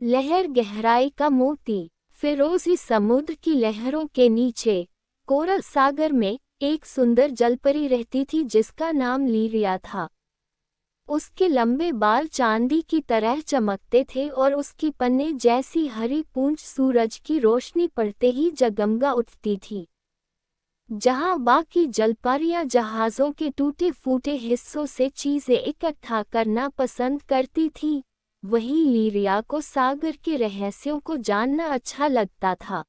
लहर गहराई का मोती। फिरोजी समुद्र की लहरों के नीचे कोरल सागर में एक सुंदर जलपरी रहती थी जिसका नाम लीरिया था। उसके लंबे बाल चांदी की तरह चमकते थे और उसकी पन्ने जैसी हरी पूंछ सूरज की रोशनी पड़ते ही जगमगा उठती थी। जहां बाकी जलपरियां जहाज़ों के टूटे फूटे हिस्सों से चीजें इकट्ठा करना पसंद करती थीं, वहीं लीरिया को सागर के रहस्यों को जानना अच्छा लगता था।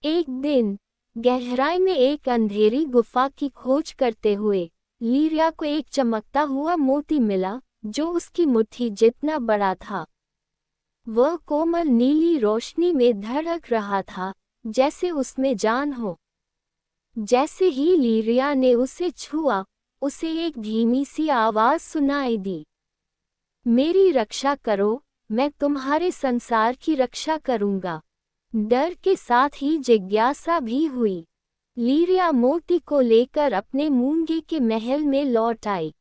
एक दिन गहराई में एक अंधेरी गुफा की खोज करते हुए लीरिया को एक चमकता हुआ मोती मिला जो उसकी मुट्ठी जितना बड़ा था। वह कोमल नीली रोशनी में धड़क रहा था, जैसे उसमें जान हो। जैसे ही लीरिया ने उसे छुआ, उसे एक धीमी सी आवाज सुनाई दी, मेरी रक्षा करो, मैं तुम्हारे संसार की रक्षा करूंगा। डर के साथ ही जिज्ञासा भी हुई। लीरिया मोती को लेकर अपने मूंगे के महल में लौट आई।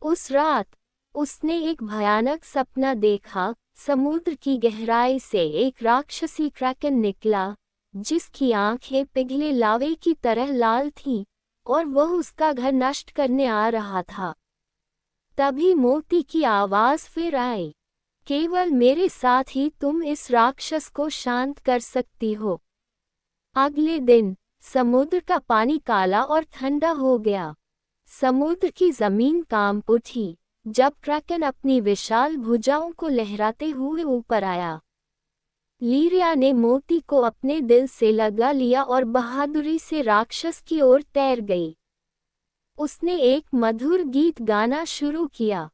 उस रात उसने एक भयानक सपना देखा। समुद्र की गहराई से एक राक्षसी क्रैकन निकला, जिसकी आंखें पिघले लावे की तरह लाल थीं, और वह उसका घर नष्ट करने आ रहा था। तभी मोती की आवाज फिर आई, केवल मेरे साथ ही तुम इस राक्षस को शांत कर सकती हो। अगले दिन समुद्र का पानी काला और ठंडा हो गया। समुद्र की जमीन कांप उठी जब क्रैकन अपनी विशाल भुजाओं को लहराते हुए ऊपर आया। लीरिया ने मोती को अपने दिल से लगा लिया और बहादुरी से राक्षस की ओर तैर गई। उसने एक मधुर गीत गाना शुरू किया।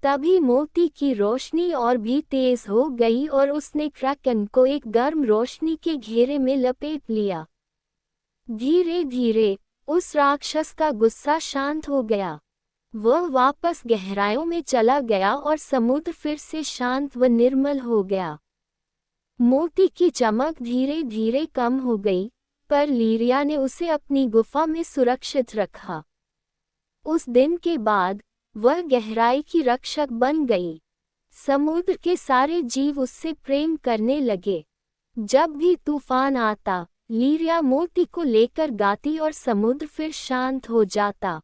तभी मोती की रोशनी और भी तेज हो गई और उसने क्रैकन को एक गर्म रोशनी के घेरे में लपेट लिया। धीरे धीरे उस राक्षस का गुस्सा शांत हो गया। वह वापस गहराइयों में चला गया और समुद्र फिर से शांत व निर्मल हो गया। मोती की चमक धीरे धीरे कम हो गई, पर लीरिया ने उसे अपनी गुफा में सुरक्षित रखा। उस दिन के बाद वह गहराई की रक्षक बन गई। समुद्र के सारे जीव उससे प्रेम करने लगे। जब भी तूफान आता, लीरिया मोती को लेकर गाती और समुद्र फिर शांत हो जाता।